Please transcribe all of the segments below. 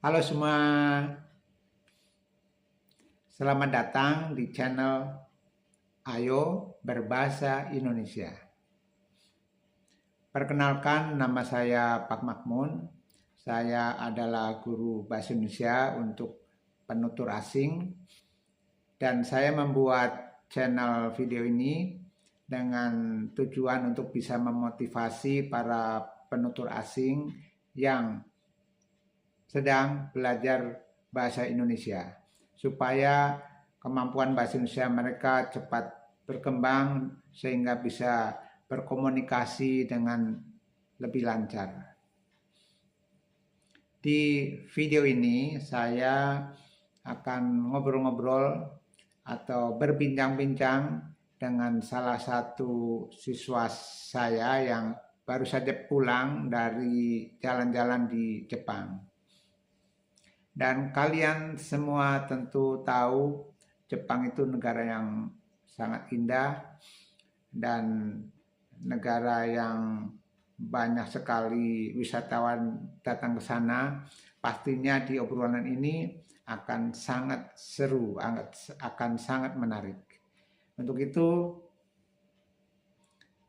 Halo semua, selamat datang di channel Ayo Berbahasa Indonesia. Perkenalkan, nama saya Pak Makmun. Saya adalah guru bahasa Indonesia untuk penutur asing. Dan saya membuat channel video ini dengan tujuan untuk bisa memotivasi para penutur asing yang sedang belajar bahasa Indonesia, supaya kemampuan bahasa Indonesia mereka cepat berkembang sehingga bisa berkomunikasi dengan lebih lancar. Di video ini saya akan ngobrol-ngobrol atau berbincang-bincang dengan salah satu siswa saya yang baru saja pulang dari jalan-jalan di Jepang. Dan kalian semua tentu tahu Jepang itu negara yang sangat indah dan negara yang banyak sekali wisatawan datang ke sana. Pastinya di obrolan ini akan sangat seru, akan sangat menarik. Untuk itu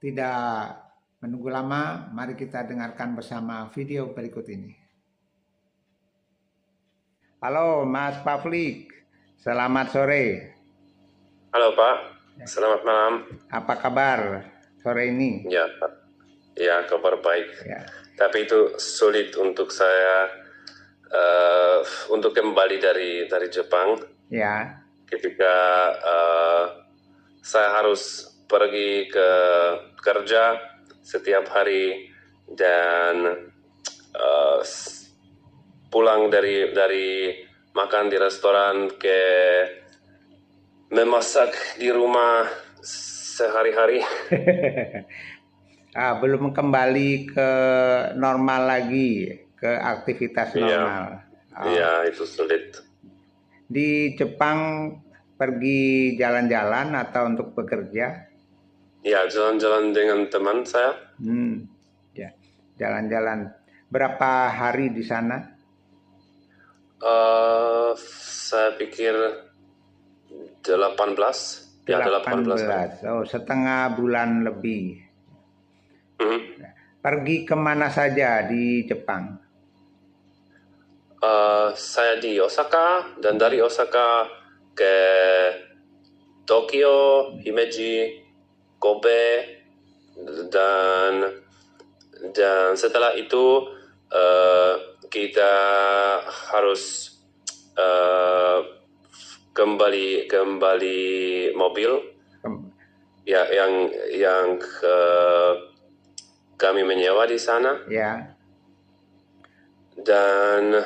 tidak menunggu lama, mari kita dengarkan bersama video berikut ini. Halo Mas Pavlik, selamat sore. Halo Pak, selamat malam. Apa kabar sore ini? Ya Pak, ya kabar baik. Ya. Tapi itu sulit untuk saya untuk kembali dari Jepang. Ya. Ketika saya harus pergi ke kerja setiap hari dan pulang dari makan di restoran ke memasak di rumah sehari-hari. Belum kembali ke normal lagi, ke aktivitas normal. Iya, itu sulit. Di Jepang pergi jalan-jalan atau untuk bekerja? Ya, jalan-jalan dengan teman saya. Ya, jalan-jalan. Berapa hari di sana? Saya pikir 18. Ya, 18 hari. Oh, setengah bulan lebih. Pergi kemana saja di Jepang? Saya di Osaka, dan dari Osaka ke Tokyo, Himeji, Kobe, dan setelah itu kita harus kembali mobil ya yang kami menyewa di sana. Ya. Dan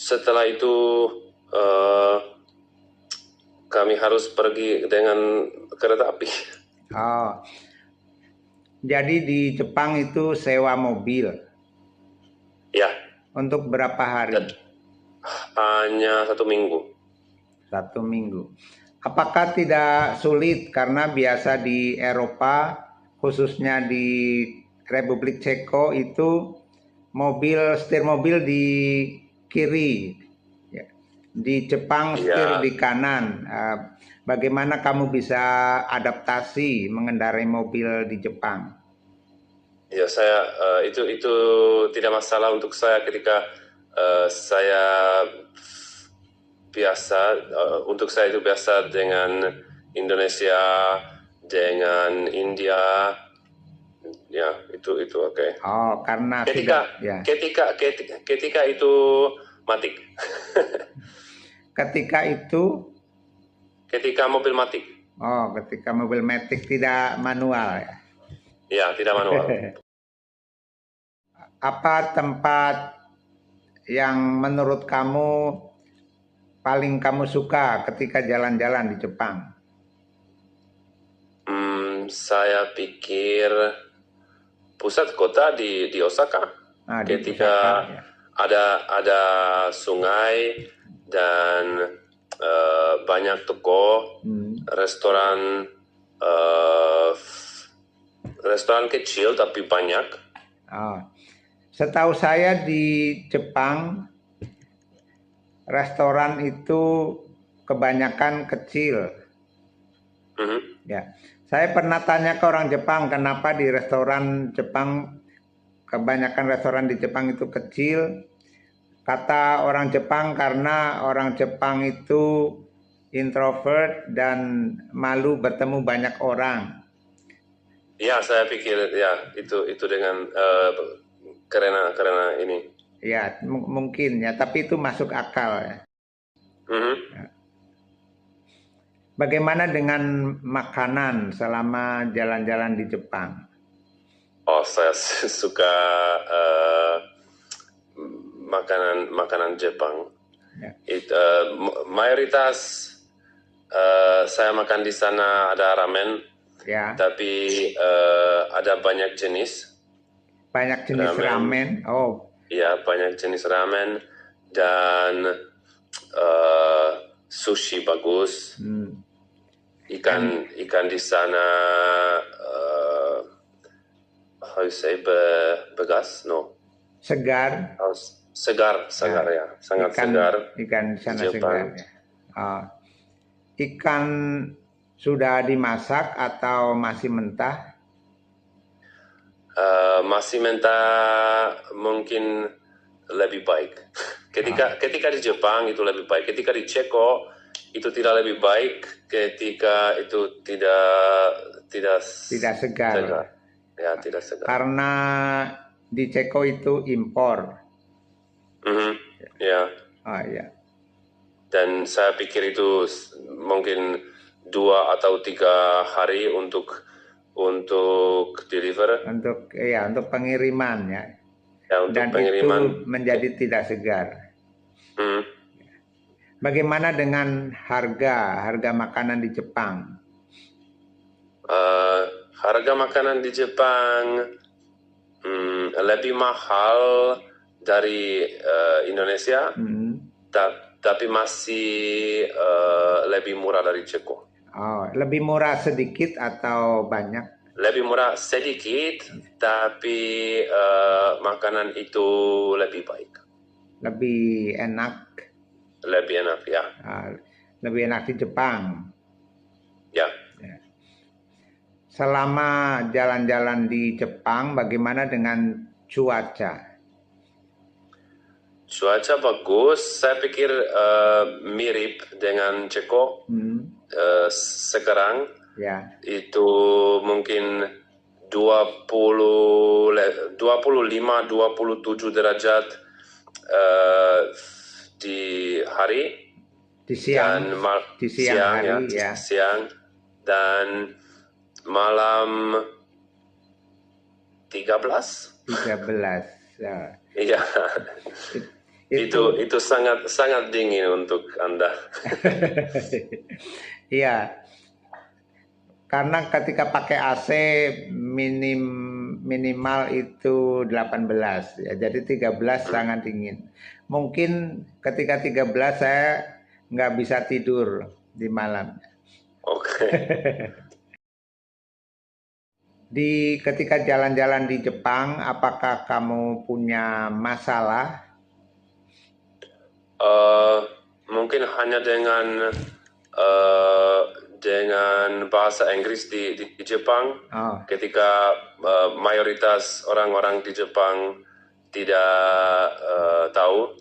setelah itu kami harus pergi dengan kereta api. Oh, jadi di Jepang itu sewa mobil? Ya. Untuk berapa hari? Hanya 1 minggu. 1 minggu. Apakah tidak sulit karena biasa di Eropa, khususnya di Republik Ceko itu setir mobil di kiri, di Jepang setir di kanan. Bagaimana kamu bisa adaptasi mengendarai mobil di Jepang? Ya, saya itu tidak masalah untuk saya ketika saya biasa. Untuk saya itu biasa dengan Indonesia, dengan India. Ya, itu oke. Oh, karena ketika itu matic. Ketika mobil matic. Oh, ketika mobil matic tidak manual ya? Ya, tidak manual. Apa tempat yang menurut kamu paling kamu suka ketika jalan-jalan di Jepang? Saya pikir pusat kota di Osaka. Ketika ada sungai dan banyak toko, restoran kecil tapi banyak. Setahu saya di Jepang restoran itu kebanyakan kecil. Ya, saya pernah tanya ke orang Jepang kenapa di restoran Jepang kebanyakan restoran di Jepang itu kecil. Kata orang Jepang karena orang Jepang itu introvert dan malu bertemu banyak orang. Ya, saya pikir ya itu dengan karena ini. Ya, mungkin ya, tapi itu masuk akal ya. Bagaimana dengan makanan selama jalan-jalan di Jepang? Oh, saya suka makanan Jepang. Ya. Mayoritas saya makan di sana ada ramen, Ya, tapi ada banyak jenis. banyak jenis ramen. Oh, Ya, banyak jenis ramen dan sushi bagus. Ikan di sana how you say begas? No. segar. Segar ya, sangat segar. Ikan di sana Jepang. segar. Ya. Ikan sudah dimasak atau masih mentah? Masih mentah mungkin lebih baik. Ketika di Jepang itu lebih baik. Ketika di Ceko itu tidak lebih baik. Ketika itu tidak segar. Ya, tidak segar. Karena di Ceko itu impor. Ya. Oh ya. Dan saya pikir itu mungkin 2 atau 3 hari untuk deliver. Untuk pengiriman ya. Ya, untuk dan pengiriman. Itu menjadi tidak segar. Bagaimana dengan harga makanan di Jepang? Harga makanan di Jepang lebih mahal dari Indonesia, tapi masih lebih murah dari Ceko. Oh, lebih murah sedikit atau banyak? Lebih murah sedikit, tapi makanan itu lebih baik. Lebih enak. Lebih enak ya. Lebih enak di Jepang. Ya. Selama jalan-jalan di Jepang, bagaimana dengan cuaca? Cuaca bagus, saya pikir mirip dengan Ceko. Sekarang ya. Itu mungkin 25-27 derajat di hari. Di siang. Dan di siang hari ya. Siang dan malam 13. Ya. Iya. Itu sangat dingin untuk Anda. Iya. Karena ketika pakai AC minimal itu 18 ya. Jadi 13 sangat dingin. Mungkin ketika 13 saya nggak bisa tidur di malam. Oke. Ketika jalan-jalan di Jepang, apakah kamu punya masalah? Mungkin hanya dengan bahasa Inggris di Jepang. Ketika mayoritas orang-orang di Jepang tidak tahu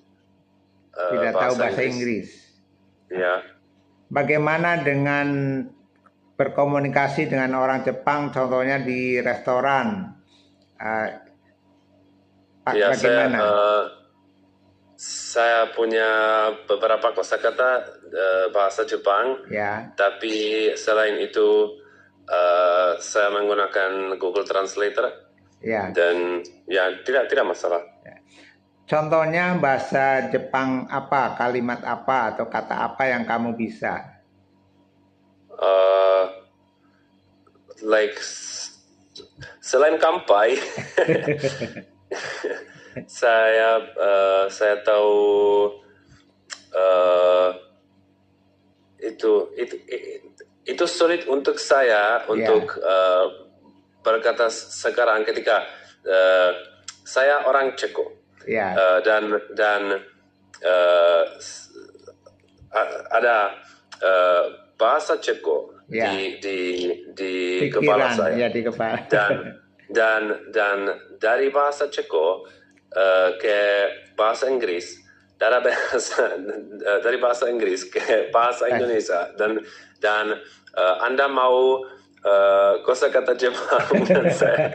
bahasa Inggris. Ya. Bagaimana dengan berkomunikasi dengan orang Jepang, contohnya di restoran? Bagaimana? Saya punya beberapa kosakata bahasa Jepang, ya. Tapi selain itu saya menggunakan Google Translator, ya. Dan ya tidak masalah. Ya. Contohnya bahasa Jepang apa, kalimat apa atau kata apa yang kamu bisa? Like selain kampai. saya tahu itu sulit untuk saya untuk berkata sekarang ketika saya orang Ceko, dan ada bahasa Ceko Ya. di kepala Pikiran, saya. ya di kepala. Dan dari bahasa Ceko ke bahasa Inggris, dari bahasa Inggris ke bahasa Indonesia, dan Anda mau kosakata Jepang, saya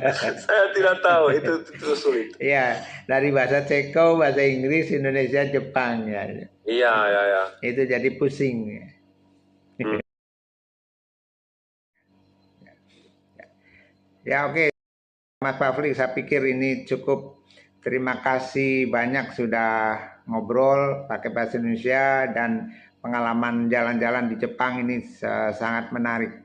tidak tahu, itu sulit. Ya, dari bahasa Ceko, bahasa Inggris, Indonesia, Jepang ya. Iya. Itu jadi pusing. Ya oke, Mas Pavlik, saya pikir ini cukup. Terima kasih banyak sudah ngobrol pakai bahasa Indonesia dan pengalaman jalan-jalan di Jepang ini sangat menarik.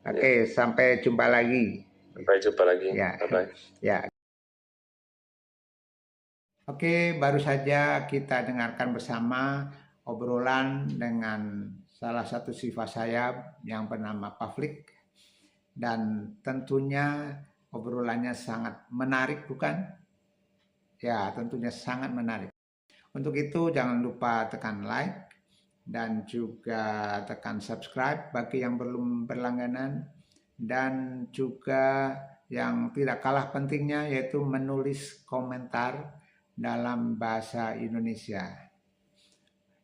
Oke, sampai jumpa lagi. Sampai jumpa lagi. Ya. Bye-bye. Ya. Oke, baru saja kita dengarkan bersama obrolan dengan salah satu siswa saya yang bernama Pavlik. Dan tentunya obrolannya sangat menarik, bukan? Ya, tentunya sangat menarik. Untuk itu jangan lupa tekan like dan juga tekan subscribe bagi yang belum berlangganan. Dan juga yang tidak kalah pentingnya yaitu menulis komentar dalam bahasa Indonesia.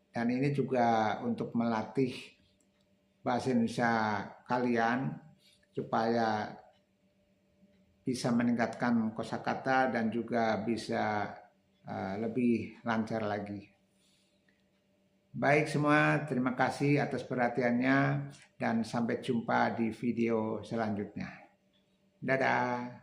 Dan ini juga untuk melatih bahasa Indonesia kalian supaya bisa meningkatkan kosakata dan juga bisa lebih lancar lagi. Baik semua, terima kasih atas perhatiannya dan sampai jumpa di video selanjutnya. Dadah.